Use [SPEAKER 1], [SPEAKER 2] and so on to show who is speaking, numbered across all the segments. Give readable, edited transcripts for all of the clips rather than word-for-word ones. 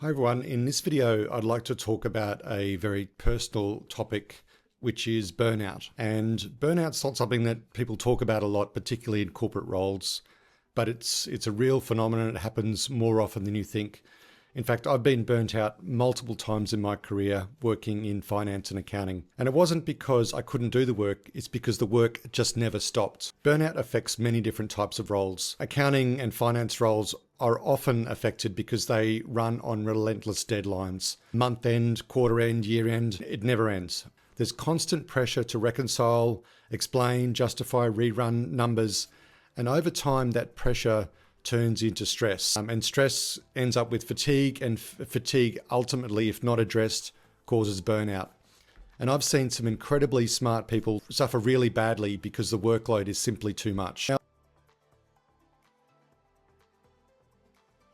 [SPEAKER 1] Hi everyone, in this video I'd like to talk about a very personal topic, which is burnout. And burnout's not something that people talk about a lot, particularly in corporate roles, but it's a real phenomenon. It happens more often than you think. In fact, I've been burnt out multiple times in my career working in finance and accounting. And it wasn't because I couldn't do the work, it's because the work just never stopped. Burnout affects many different types of roles. Accounting and finance roles are often affected because they run on relentless deadlines. Month end, quarter end, year end, it never ends. There's constant pressure to reconcile, explain, justify, rerun numbers. And over time, that pressure turns into stress. And stress ends up with fatigue, and fatigue ultimately, if not addressed, causes burnout. And I've seen some incredibly smart people suffer really badly because the workload is simply too much.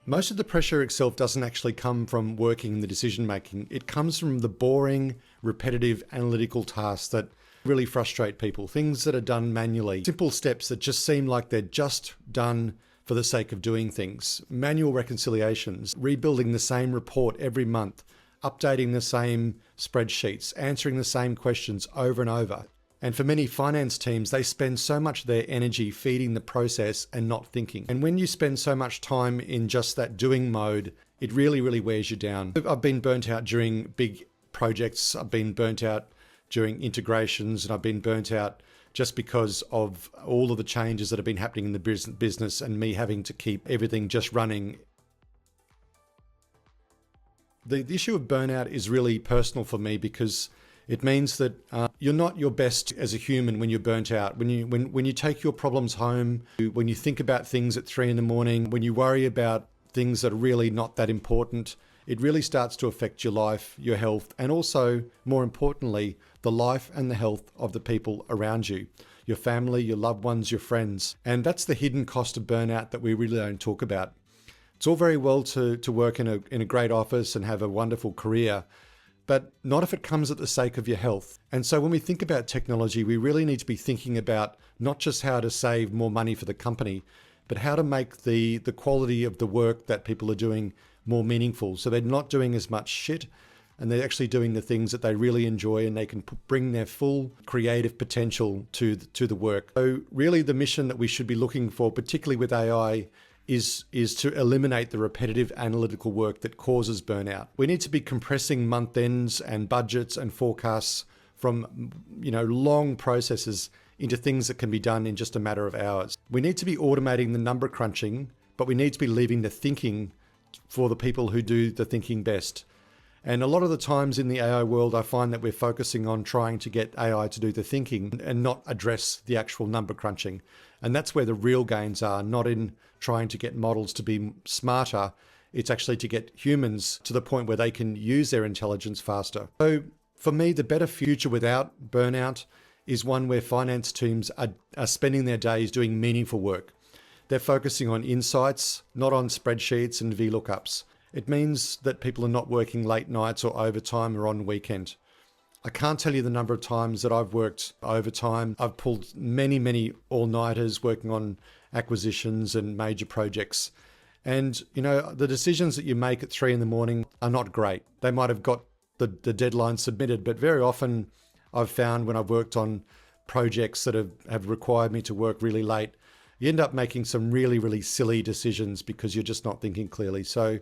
[SPEAKER 1] Most of the pressure itself doesn't actually come from working in the decision making. It comes from the boring, repetitive, analytical tasks that really frustrate people. Things that are done manually. Simple steps that just seem like they're just done for the sake of doing things. Manual reconciliations, rebuilding the same report every month, updating the same spreadsheets, answering the same questions over and over. And for many finance teams, they spend so much of their energy feeding the process and not thinking. And when you spend so much time in just that doing mode, it really, really wears you down. I've been burnt out during big projects. I've been burnt out during integrations, and I've been burnt out just because of all of the changes that have been happening in the business and me having to keep everything just running. The issue of burnout is really personal for me because it means that you're not your best as a human when you're burnt out. When you take your problems home, when you think about things at 3 a.m, when you worry about things that are really not that important, it really starts to affect your life, your health, and also, more importantly, the life and the health of the people around you, your family, your loved ones, your friends. And that's the hidden cost of burnout that we really don't talk about. It's all very well to work in a great office and have a wonderful career, but not if it comes at the sake of your health. And so when we think about technology, we really need to be thinking about not just how to save more money for the company, but how to make the quality of the work that people are doing more meaningful. So they're not doing as much shit, and they're actually doing the things that they really enjoy, and they can bring their full creative potential to the work. So really the mission that we should be looking for, particularly with AI, is to eliminate the repetitive analytical work that causes burnout. We need to be compressing month ends and budgets and forecasts from long processes into things that can be done in just a matter of hours. We need to be automating the number crunching, but we need to be leaving the thinking for the people who do the thinking best. And a lot of the times in the AI world, I find that we're focusing on trying to get AI to do the thinking and not address the actual number crunching. And that's where the real gains are, not in trying to get models to be smarter. It's actually to get humans to the point where they can use their intelligence faster. So for me, the better future without burnout is one where finance teams are spending their days doing meaningful work. They're focusing on insights, not on spreadsheets and VLOOKUPs. It means that people are not working late nights or overtime or on weekend. I can't tell you the number of times that I've worked overtime. I've pulled many all-nighters working on acquisitions and major projects. And, the decisions that you make at 3 a.m. are not great. They might have got the deadline submitted, but very often I've found when I've worked on projects that have required me to work really late, you end up making some really silly decisions because you're just not thinking clearly. So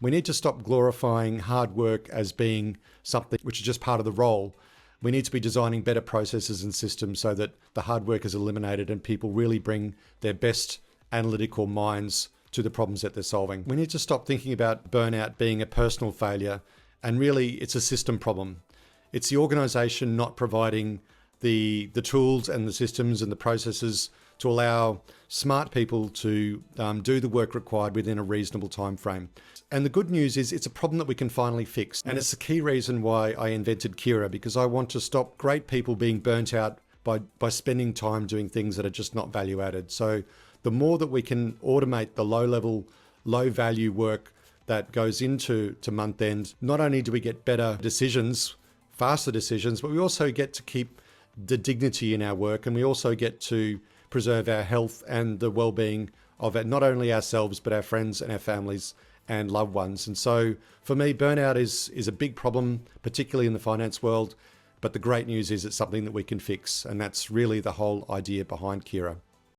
[SPEAKER 1] we need to stop glorifying hard work as being something which is just part of the role. We need to be designing better processes and systems so that the hard work is eliminated and people really bring their best analytical minds to the problems that they're solving. We need to stop thinking about burnout being a personal failure, and really it's a system problem. It's the organization not providing the tools and the systems and the processes to allow smart people to do the work required within a reasonable time frame. And the good news is it's a problem that we can finally fix. And it's the key reason why I invented Kiraa, because I want to stop great people being burnt out by spending time doing things that are just not value added. So the more that we can automate the low level, low value work that goes into month end, not only do we get better decisions, faster decisions, but we also get to keep the dignity in our work, and we also get to preserve our health and the well-being of not only ourselves, but our friends and our families and loved ones. And so for me, burnout is a big problem, particularly in the finance world. But the great news is it's something that we can fix. And that's really the whole idea behind Kiraa.